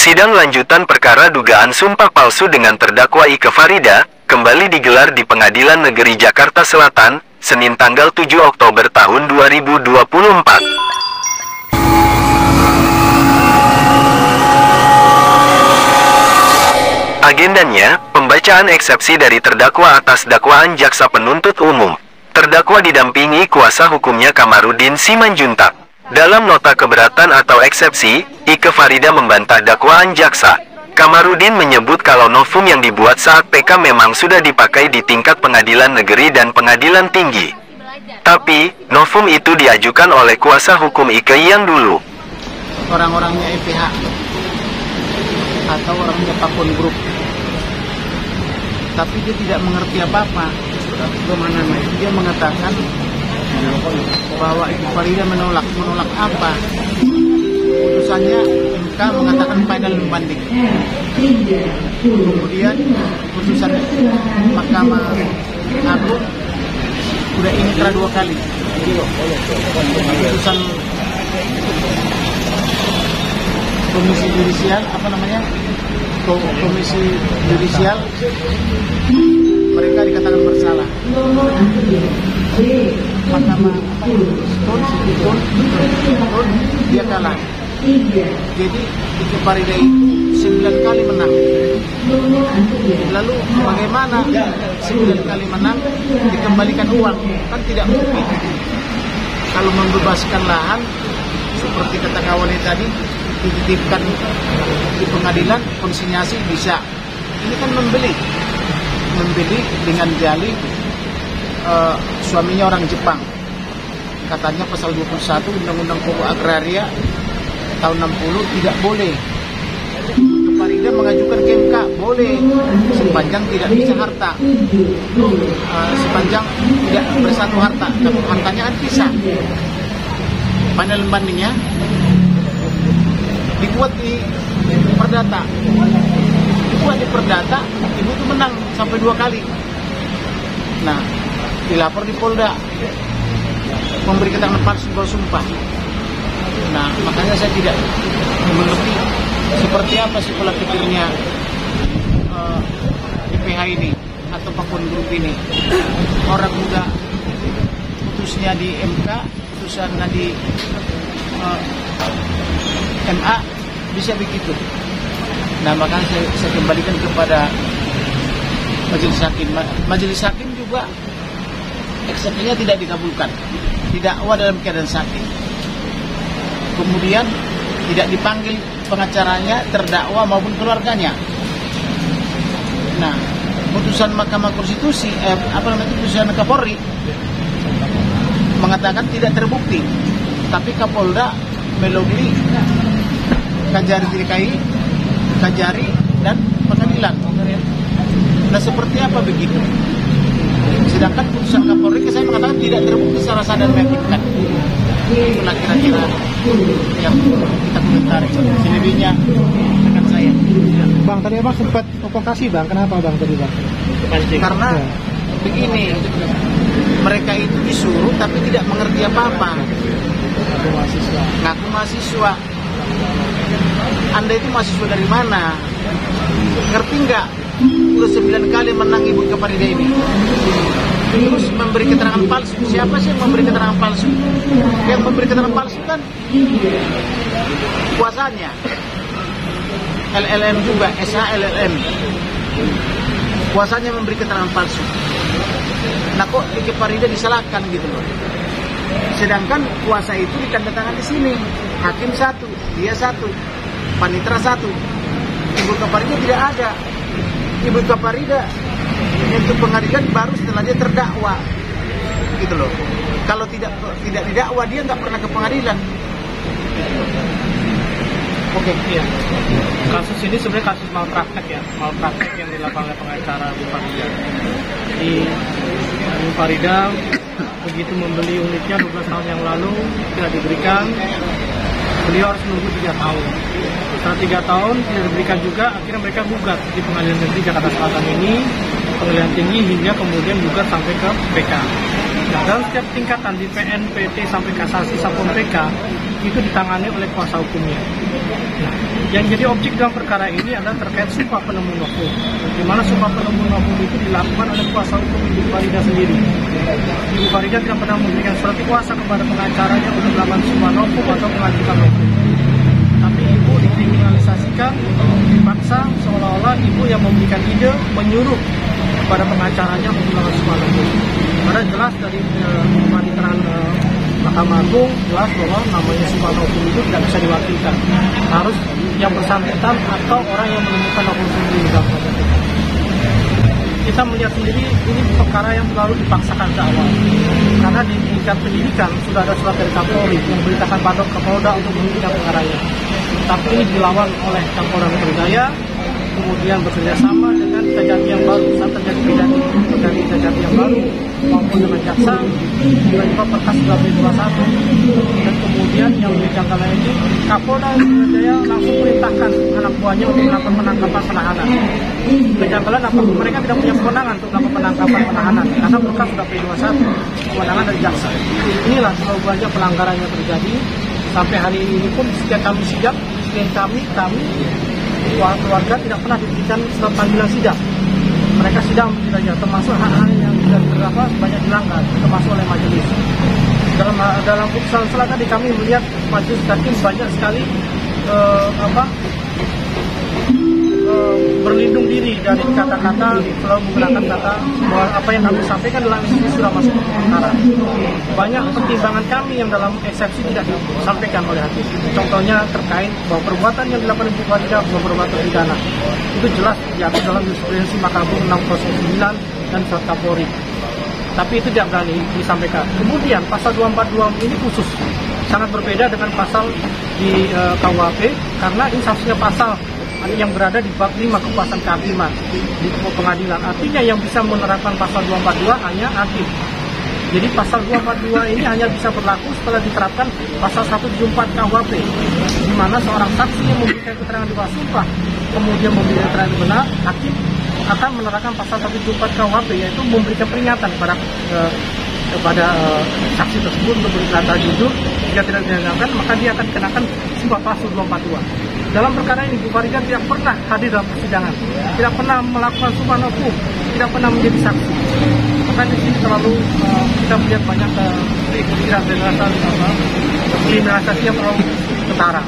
Sidang lanjutan perkara dugaan sumpah palsu dengan terdakwa Ike Farida kembali digelar di Pengadilan Negeri Jakarta Selatan, Senin tanggal 7 Oktober tahun 2024. Agendanya, pembacaan eksepsi dari terdakwa atas dakwaan jaksa penuntut umum. Terdakwa didampingi kuasa hukumnya Kamarudin Simanjuntak. Dalam nota keberatan atau eksepsi, Ike Farida membantah dakwaan jaksa. Kamarudin menyebut kalau novum yang dibuat saat PK memang sudah dipakai di tingkat pengadilan negeri dan pengadilan tinggi. Tapi, novum itu diajukan oleh kuasa hukum Ike yang dulu. Orang-orangnya EPH atau orangnya Papon Group, tapi dia tidak mengerti apa-apa. Dia mengatakan bahwa Ike Farida menolak apa? Putusannya MK mengatakan final membanding. Kemudian putusan Mahkamah Agung sudah inkrah 2 kali. Putusan Komisi Judisial Komisi Judisial mereka dikatakan bersalah. Mahkamah Tun dia kalah. Jadi Ike Farida itu 9 kali menang. Lalu bagaimana 9 kali menang dikembalikan uang? Kan tidak mungkin. Kalau membebaskan lahan seperti kata kawannya tadi, dititipkan di pengadilan, konsinyasi bisa. Ini kan membeli dengan jali. Suaminya orang Jepang, katanya pasal 21 Undang-Undang Pokok Agraria tahun 60 tidak boleh. Ike Farida mengajukan ke MK, boleh sepanjang tidak bisa harta, sepanjang tidak bersatu harta, tapi hartanya kan bisa. Panel bandingnya dibuat di perdata, ibu itu menang sampai 2 kali. Nah, dilapor di Polda, memberi keterangan palsu bahwa sumpah. Nah, makanya saya tidak mengerti seperti apa sih pola pikirnya IPH ini atau Papon Group ini. Orang udah putusnya di MK, putusannya di MA bisa begitu. Nah, makanya saya kembalikan kepada Majelis Hakim. Majelis Hakim juga eksepsinya tidak dikabulkan, didakwa dalam keadaan sakit. Kemudian tidak dipanggil pengacaranya, terdakwa maupun keluarganya. Nah, putusan Mahkamah Konstitusi, putusan Kapolri mengatakan tidak terbukti, tapi Kapolda melalui Kajari DKI, Kajari dan pengadilan. Nah, seperti apa begitu? Sedangkan putusan Kapolri saya mengatakan tidak terbukti secara sah dan meyakinkan. Itulah kira-kira yang kita komentari. Selebihnya rekan saya. Bang, tadi Abang sempat provokasi Bang. Kenapa Bang tadi Bang? Karena begini, mereka itu disuruh tapi tidak mengerti apa-apa. Ngaku mahasiswa. Anda itu mahasiswa dari mana? Ngerti nggak? Udah 9 kali menang Ibu Ike Farida ini. Terus memberi keterangan palsu. Siapa sih yang memberi keterangan palsu? Yang memberi keterangan palsu kan kuasanya. LLM juga, SHLLM. Kuasanya memberi keterangan palsu. Nah, kok Ike Farida disalahkan gitu loh. Sedangkan kuasa itu ditandatangani di sini. Hakim 1, dia 1, panitera 1. Ibu Ike Farida tidak ada. Ibu Ike Farida untuk pengadilan baru setelah dia terdakwa, gitu loh. Kalau tidak didakwa dia nggak pernah ke pengadilan. Oke, iya. Kasus ini sebenarnya kasus malpraktek yang dilakukan oleh pengacara Bu Farida. Jadi Bu Farida begitu membeli unitnya 12 tahun yang lalu tidak diberikan, beliau harus menunggu 3 tahun. Setelah 3 tahun tidak diberikan juga, akhirnya mereka gugat di Pengadilan Negeri Jakarta Selatan ini, Pengadilan Tinggi, hingga kemudian gugat sampai ke PK. Nah, dalam setiap tingkatan di PN, PT sampai kasasi sampai PK itu ditangani oleh kuasa hukumnya. Yang jadi objek dalam perkara ini adalah terkait sumpah penemu novum, di mana sumpah penemu novum itu dilakukan oleh kuasa hukum Ibu Farida sendiri. Ibu Farida tidak pernah memberikan surat kuasa kepada pengacaranya untuk melakukan sumpah novum atau pengajukan novum. Tapi ibu dikriminalisasikan, dipaksa, seolah-olah ibu yang memberikan ide, menyuruh kepada pengacaranya untuk melakukan sumpah novum. Karena jelas dari paniteran Mahkamah Agung jelas bahwa namanya sumpah novum itu tidak bisa diwakilkan, harus yang bersangkutan atau orang yang menemukan novum sendiri. Kita melihat sendiri ini perkara yang selalu dipaksakan ke awal, karena di tingkat penyidikan sudah ada surat dari Kapolri yang memberitakan Kapolda untuk menghentikan perkaranya, tapi ini dilawan oleh Kapolda Metro Jaya, kemudian bekerja sama dengan Kejati yang baru, saat terjadi Kejati yang baru maupun dengan jaksa, tiba-tiba perkara sudah B21, dan kemudian yang dijangka lagi Kapolda Metro Jaya langsung perintahkan anak buahnya untuk melakukan penangkapan penahanan. Kejanggalan apa? Mereka tidak punya kewenangan untuk melakukan penangkapan penahanan karena perkara sudah B21, kewenangan dari jaksa. Inilah selalu banyak pelanggaran yang terjadi sampai hari ini pun setiap kami sidang, kami keluarga tidak pernah diberikan surat panggilan sidang. Mereka sidang saja, termasuk hal-hal yang tidak banyak dilanggar, termasuk oleh majelis. Dalam putusan setelah tadi kami melihat majelis hakim banyak sekali berlindung diri dari kata-kata, selalu menggunakan kata bahwa apa yang kami sampaikan dalam eksepsi sudah masuk ke perkara. Banyak pertimbangan kami yang dalam eksepsi tidak disampaikan oleh hakim. Contohnya terkait bahwa perbuatan yang dilakukan Ibu Farida bukan perbuatan pidana. Itu jelas diatur dalam jurisprudensi Mahkamah Agung 609 dan surat Kapolri. Tapi itu tidak berani disampaikan. Kemudian pasal 242 ini khusus, sangat berbeda dengan pasal di KUHP karena ini satunya pasal yang berada di bab 5 kekuasaan kehakiman di pengadilan. Artinya yang bisa menerapkan pasal 242 hanya hakim. Jadi pasal 242 ini hanya bisa berlaku setelah diterapkan pasal 174 KUHP, di mana seorang saksi yang memberikan keterangan di bawah sumpah kemudian memberikan keterangan benar, hakim akan menerapkan pasal 174 KUHP, yaitu memberikan peringatan kepada saksi tersebut untuk berkata jujur. Jika tidak didengarkan, maka dia akan dikenakan sumpah palsu 242. Dalam perkara ini, Bu Farida tidak pernah hadir dalam persidangan, tidak pernah melakukan sumpah novum, tidak pernah menjadi saksi. Maka di sini terlalu kita melihat banyak kriminalisasi yang terlalu ketara.